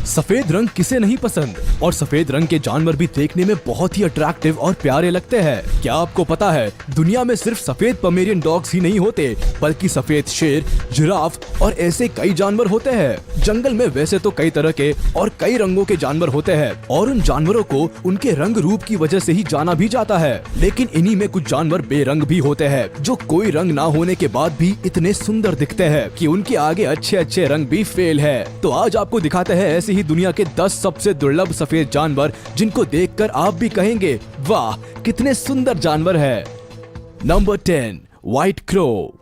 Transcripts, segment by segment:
सफेद रंग किसे नहीं पसंद, और सफेद रंग के जानवर भी देखने में बहुत ही अट्रैक्टिव और प्यारे लगते हैं। क्या आपको पता है दुनिया में सिर्फ सफेद पोमेरियन डॉग्स ही नहीं होते, बल्कि सफेद शेर, जिराफ और ऐसे कई जानवर होते हैं। जंगल में वैसे तो कई तरह के और कई रंगों के जानवर होते हैं और उन जानवरों को उनके रंग रूप की वजह से ही जाना भी जाता है। लेकिन इन्हीं में कुछ जानवर बेरंग भी होते हैं, जो कोई रंग ना होने के बाद भी इतने सुंदर दिखते हैं कि उनके आगे अच्छे अच्छे रंग भी फेल है। तो आज आपको दिखाते हैं ऐसे ही दुनिया के 10 सबसे दुर्लभ सफेद जानवर, जिनको देखकर आप भी कहेंगे वाह कितने सुंदर जानवर है। Number 10, white crow.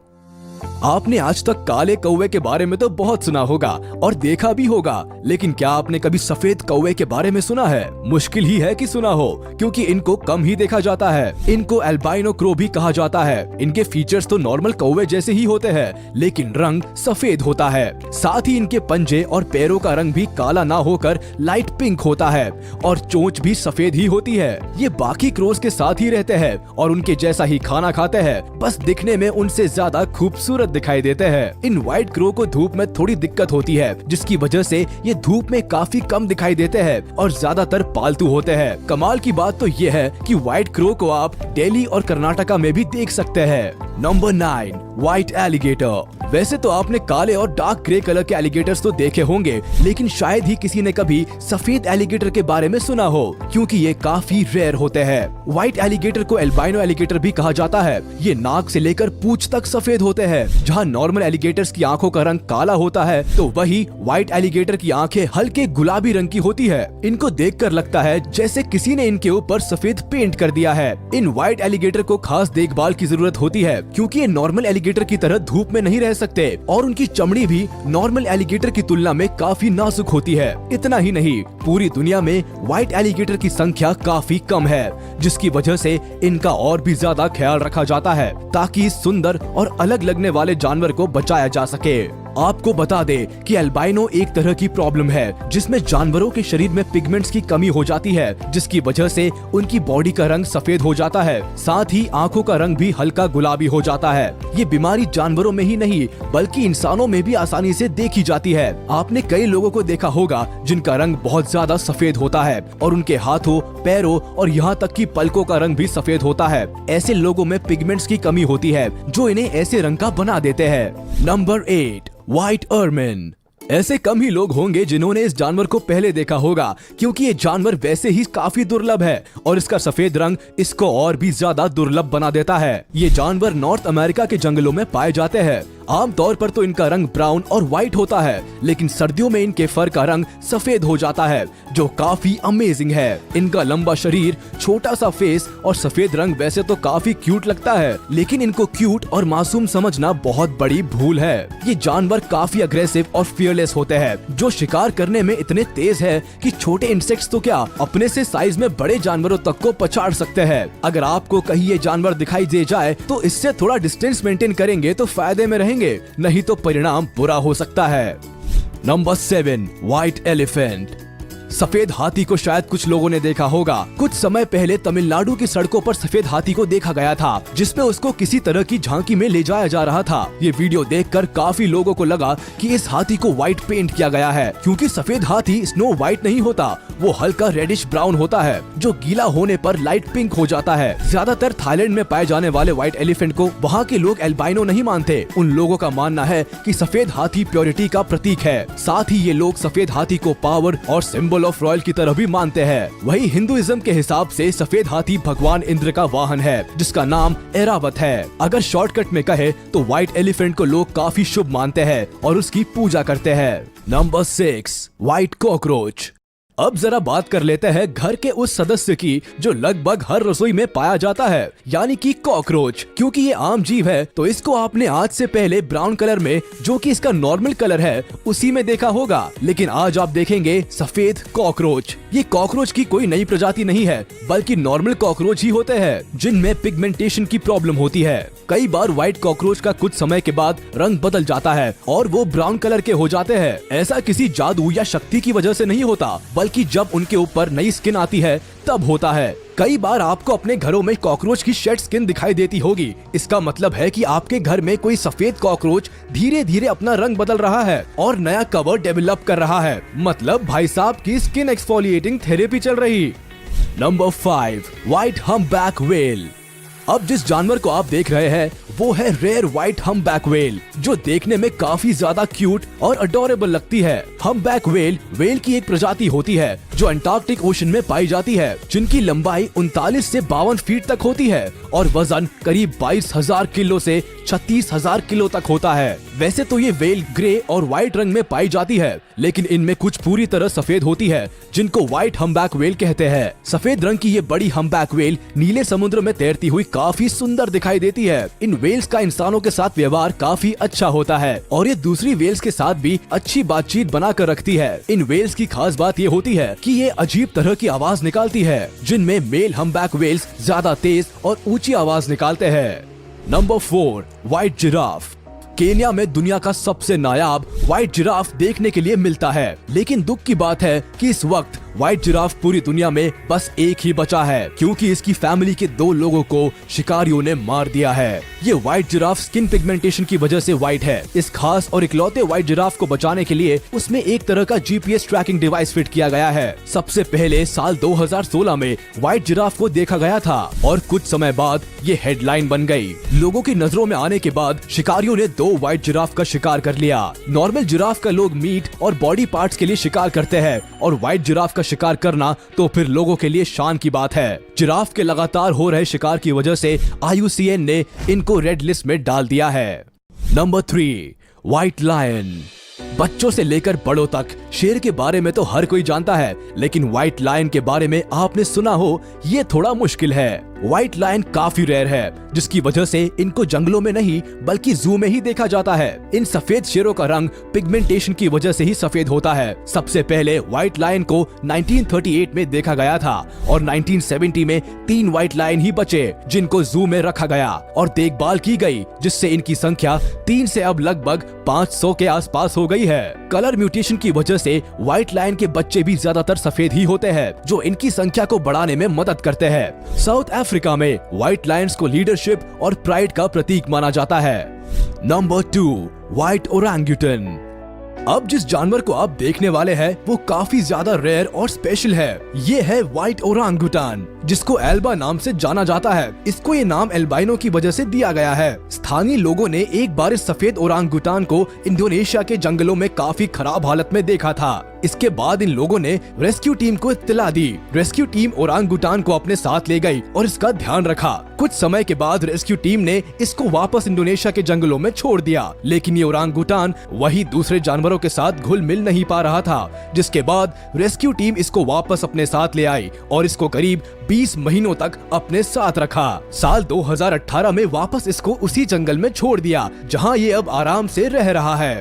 आपने आज तक काले कौवे के बारे में तो बहुत सुना होगा और देखा भी होगा, लेकिन क्या आपने कभी सफेद कौवे के बारे में सुना है? मुश्किल ही है कि सुना हो, क्योंकि इनको कम ही देखा जाता है। इनको एल्बाइनो क्रो भी कहा जाता है। इनके फीचर्स तो नॉर्मल कौवे जैसे ही होते हैं, लेकिन रंग सफेद होता है। साथ ही इनके पंजे और पैरों का रंग भी काला ना होकर लाइट पिंक होता है और चोंच भी सफेद ही होती है। ये बाकी क्रोस के साथ ही रहते हैं और उनके जैसा ही खाना खाते हैं, बस दिखने में उनसे ज्यादा खूबसूरत दिखाई देते हैं। इन व्हाइट क्रो को धूप में थोड़ी दिक्कत होती है, जिसकी वजह से ये धूप में काफी कम दिखाई देते हैं और ज्यादातर पालतू होते हैं। कमाल की बात तो ये है कि व्हाइट क्रो को आप दिल्ली और कर्नाटका में भी देख सकते हैं। Number 9, white alligator. वैसे तो आपने काले और डार्क ग्रे कलर के एलिगेटर्स तो देखे होंगे, लेकिन शायद ही किसी ने कभी सफेद एलिगेटर के बारे में सुना हो, क्योंकि ये काफी रेयर होते हैं। व्हाइट एलिगेटर को एल्बाइनो एलिगेटर भी कहा जाता है। ये नाक से लेकर पूंछ तक सफेद होते हैं। जहाँ नॉर्मल एलिगेटर्स की आंखों का रंग काला होता है, तो वही व्हाइट एलिगेटर की आंखें हल्के गुलाबी रंग की होती है। इनको देखकर लगता है जैसे किसी ने इनके ऊपर सफेद पेंट कर दिया है। इन व्हाइट एलिगेटर को खास देखभाल की जरूरत होती है, क्योंकि ये नॉर्मल एलिगेटर की तरह धूप में नहीं रह सकते और उनकी चमड़ी भी नॉर्मल एलिगेटर की तुलना में काफी नाजुक होती है। इतना ही नहीं, पूरी दुनिया में व्हाइट एलिगेटर की संख्या काफी कम है, जिसकी वजह से इनका और भी ज्यादा ख्याल रखा जाता है, ताकि इस सुंदर और अलग लगने वाले जानवर को बचाया जा सके। आपको बता दे कि एल्बाइनो एक तरह की प्रॉब्लम है, जिसमें जानवरों के शरीर में पिगमेंट्स की कमी हो जाती है, जिसकी वजह से उनकी बॉडी का रंग सफेद हो जाता है। साथ ही आंखों का रंग भी हल्का गुलाबी हो जाता है। ये बीमारी जानवरों में ही नहीं, बल्कि इंसानों में भी आसानी से देखी जाती है। आपने कई लोगों को देखा होगा जिनका रंग बहुत ज्यादा सफेद होता है और उनके हाथों, पैरों और यहाँ तक कि पलकों का रंग भी सफेद होता है। ऐसे लोगों में पिगमेंट्स की कमी होती है, जो इन्हें ऐसे रंग का बना देते हैं। Number 8, white ermine. ऐसे कम ही लोग होंगे जिन्होंने इस जानवर को पहले देखा होगा, क्योंकि ये जानवर वैसे ही काफी दुर्लभ है और इसका सफेद रंग इसको और भी ज्यादा दुर्लभ बना देता है। ये जानवर नॉर्थ अमेरिका के जंगलों में पाए जाते हैं। आमतौर पर तो इनका रंग ब्राउन और व्हाइट होता है, लेकिन सर्दियों में इनके फर का रंग सफेद हो जाता है, जो काफी अमेजिंग है। इनका लंबा शरीर, छोटा सा फेस और सफेद रंग वैसे तो काफी क्यूट लगता है, लेकिन इनको क्यूट और मासूम समझना बहुत बड़ी भूल है। ये जानवर काफी अग्रेसिव और फियरलेस होते हैं, जो शिकार करने में इतने तेज है कि छोटे इंसेक्ट्स तो क्या, अपने से साइज में बड़े जानवरों तक को पछाड़ सकते हैं। अगर आपको कहीं ये जानवर दिखाई दे जाए तो इससे थोड़ा डिस्टेंस मेंटेन करेंगे तो फायदे में रहेंगे, नहीं तो परिणाम बुरा हो सकता है। Number 7, white elephant. सफेद हाथी को शायद कुछ लोगों ने देखा होगा। कुछ समय पहले तमिलनाडु की सड़कों पर सफेद हाथी को देखा गया था, जिसमें उसको किसी तरह की झांकी में ले जाया जा रहा था। ये वीडियो देखकर काफी लोगों को लगा कि इस हाथी को व्हाइट पेंट किया गया है, क्योंकि सफेद हाथी स्नो व्हाइट नहीं होता, वो हल्का रेडिश ब्राउन होता है, जो गीला होने पर लाइट पिंक हो जाता है। ज्यादातर थाईलैंड में पाए जाने वाले व्हाइट एलिफेंट को वहाँ के लोग एल्बाइनो नहीं मानते। उन लोगों का मानना है कि सफेद हाथी प्योरिटी का प्रतीक है। साथ ही ये लोग सफेद हाथी को पावर और सिंबल ऑफ रॉयल की तरह भी मानते हैं। वही हिंदुइज्म के हिसाब से सफेद हाथी भगवान इंद्र का वाहन है, जिसका नाम ऐरावत है। अगर शॉर्टकट में कहे तो व्हाइट एलिफेंट को लोग काफी शुभ मानते हैं और उसकी पूजा करते हैं। Number 6, white cockroach. अब जरा बात कर लेते हैं घर के उस सदस्य की जो लगभग हर रसोई में पाया जाता है, यानी कि कॉकरोच। क्योंकि ये आम जीव है, तो इसको आपने आज से पहले ब्राउन कलर में, जो कि इसका नॉर्मल कलर है, उसी में देखा होगा। लेकिन आज आप देखेंगे सफेद कॉकरोच। ये कॉकरोच की कोई नई प्रजाति नहीं है, बल्कि नॉर्मल कॉकरोच ही होते हैं, जिनमें पिगमेंटेशन की प्रॉब्लम होती है। कई बार व्हाइट कॉकरोच का कुछ समय के बाद रंग बदल जाता है और वो ब्राउन कलर के हो जाते हैं। ऐसा किसी जादू या शक्ति की वजह से नहीं होता, बल्कि जब उनके ऊपर नई स्किन आती है तब होता है। कई बार आपको अपने घरों में कॉकरोच की शेड स्किन दिखाई देती होगी। इसका मतलब है कि आपके घर में कोई सफेद कॉकरोच धीरे धीरे अपना रंग बदल रहा है और नया कवर डेवलप कर रहा है। मतलब भाई साहब की स्किन एक्सफोलिएटिंग थेरेपी चल रही। Number 5, white humpback whale. अब जिस जानवर को आप देख रहे हैं वो है रेयर व्हाइट हम्पबैक व्हेल, जो देखने में काफी ज्यादा क्यूट और अडोरेबल लगती है। हम्पबैक व्हेल की एक प्रजाति होती है जो अंटार्कटिक ओशन में पाई जाती है, जिनकी लंबाई 39 से 52 फीट तक होती है और वजन करीब 22,000 किलो से 36,000 किलो तक होता है। वैसे तो ये व्हेल ग्रे और व्हाइट रंग में पाई जाती है, लेकिन इनमें कुछ पूरी तरह सफेद होती है, जिनको व्हाइट हम्पबैक व्हेल कहते हैं। सफेद रंग की ये बड़ी हम्पबैक व्हेल नीले समुद्र में तैरती हुई काफी सुंदर दिखाई देती है। इन व्हेल्स का इंसानों के साथ व्यवहार काफी अच्छा होता है और ये दूसरी व्हेल्स के साथ भी अच्छी बातचीत बनाकर रखती है। इन व्हेल्स की खास बात ये होती है कि ये अजीब तरह की आवाज निकालती है, जिनमें मेल हम्पबैक व्हेल्स ज्यादा तेज और ऊंची आवाज निकालते हैं। Number 4, white giraffe. केन्या में दुनिया का सबसे नायाब व्हाइट जिराफ देखने के लिए मिलता है, लेकिन दुख की बात है कि इस वक्त व्हाइट जिराफ पूरी दुनिया में बस एक ही बचा है, क्योंकि इसकी फैमिली के 2 लोगों को शिकारियों ने मार दिया है। ये व्हाइट जिराफ स्किन पिगमेंटेशन की वजह से व्हाइट है। इस खास और इकलौते व्हाइट जिराफ को बचाने के लिए उसमें एक तरह का GPS ट्रैकिंग डिवाइस फिट किया गया है। सबसे पहले साल 2016 में व्हाइट जिराफ को देखा गया था और कुछ समय बाद ये हेडलाइन बन गई। लोगों की नजरों में आने के बाद शिकारियों ने 2 व्हाइट जिराफ का शिकार कर लिया। नॉर्मल जिराफ का लोग मीट और बॉडी पार्ट्स के लिए शिकार करते हैं और व्हाइट जिराफ का शिकार करना तो फिर लोगों के लिए शान की बात है। जिराफ के लगातार हो रहे शिकार की वजह से IUCN ने इनको रेड लिस्ट में डाल दिया है। Number 3, white lion. बच्चों से लेकर बड़ों तक शेर के बारे में तो हर कोई जानता है, लेकिन व्हाइट लायन के बारे में आपने सुना हो ये थोड़ा मुश्किल है। व्हाइट लायन काफी रेयर है, जिसकी वजह से इनको जंगलों में नहीं बल्कि जू में ही देखा जाता है। इन सफेद शेरों का रंग पिगमेंटेशन की वजह से ही सफेद होता है। सबसे पहले व्हाइट लायन को 1938 में देखा गया था और 1970 में 3 व्हाइट लायन ही बचे, जिनको जू में रखा गया और देखभाल की गई, जिससे इनकी संख्या 3 से अब लगभग 500 के आसपास हो गई है। कलर म्यूटेशन की वजह से व्हाइट लायन के बच्चे भी ज्यादातर सफेद ही होते हैं, जो इनकी संख्या को बढ़ाने में मदद करते हैं। साउथ अफ्रीका में व्हाइट लायंस को लीडरशिप और प्राइड का प्रतीक माना जाता है। Number 2, white orangutan. अब जिस जानवर को आप देखने वाले हैं वो काफी ज्यादा रेयर और स्पेशल है। ये है व्हाइट ओरांगुटान, जिसको एल्बा नाम से जाना जाता है। इसको ये नाम एल्बाइनो की वजह से दिया गया है। स्थानीय लोगों ने एक बार इस सफेद ओरांगुटान को इंडोनेशिया के जंगलों में काफी खराब हालत में देखा था। इसके बाद इन लोगों ने रेस्क्यू टीम को इत्तला दी। रेस्क्यू टीम ओरांगुटान को अपने साथ ले गई और इसका ध्यान रखा। कुछ समय के बाद रेस्क्यू टीम ने इसको वापस इंडोनेशिया के जंगलों में छोड़ दिया, लेकिन ये ओरांगुटान वही दूसरे जानवरों के साथ घुल मिल नहीं पा रहा था, जिसके बाद रेस्क्यू टीम इसको वापस अपने साथ ले आई और इसको करीब 20 महीनों तक अपने साथ रखा। साल 2018 में वापस इसको उसी जंगल में छोड़ दिया, जहां ये अब आराम से रह रहा है।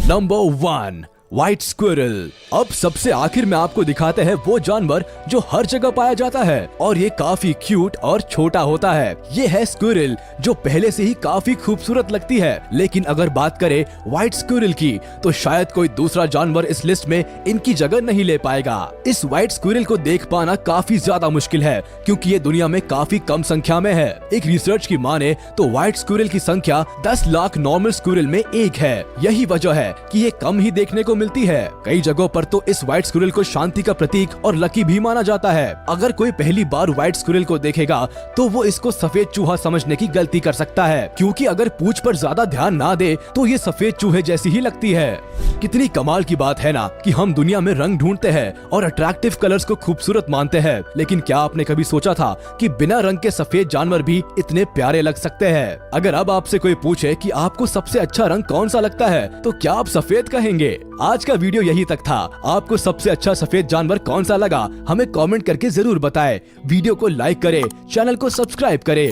Number 1, white squirrel. अब सबसे आखिर में आपको दिखाते हैं वो जानवर जो हर जगह पाया जाता है और ये काफी क्यूट और छोटा होता है। ये है स्क्विरल, जो पहले से ही काफी खूबसूरत लगती है, लेकिन अगर बात करें व्हाइट स्क्विरल की तो शायद कोई दूसरा जानवर इस लिस्ट में इनकी जगह नहीं ले पाएगा। इस व्हाइट स्क्विरल को देख पाना काफी ज्यादा मुश्किल है, क्योंकि ये दुनिया में काफी कम संख्या में है। एक रिसर्च की माने तो व्हाइट स्क्विरल की संख्या 10 लाख नॉर्मल स्क्विरल में एक है। यही वजह है कि ये कम ही देखने को मिलती है। कई जगहों पर तो इस व्हाइट स्क्विरल को शांति का प्रतीक और लकी भी माना जाता है। अगर कोई पहली बार व्हाइट स्क्विरल को देखेगा तो वो इसको सफेद चूहा समझने की गलती कर सकता है, क्योंकि अगर पूंछ पर ज्यादा ध्यान ना दे तो ये सफेद चूहे जैसी ही लगती है। कितनी कमाल की बात है ना कि हम दुनिया में रंग ढूंढते हैं और अट्रैक्टिव कलर्स को खूबसूरत मानते हैं, लेकिन क्या आपने कभी सोचा था कि बिना रंग के सफेद जानवर भी इतने प्यारे लग सकते हैं? अगर अब आपसे कोई पूछे कि आपको सबसे अच्छा रंग कौन सा लगता है तो क्या आप सफेद कहेंगे? आज का वीडियो यही तक था। आपको सबसे अच्छा सफेद जानवर कौन सा लगा हमें कमेंट करके जरूर बताएं। वीडियो को लाइक करें, चैनल को सब्सक्राइब करें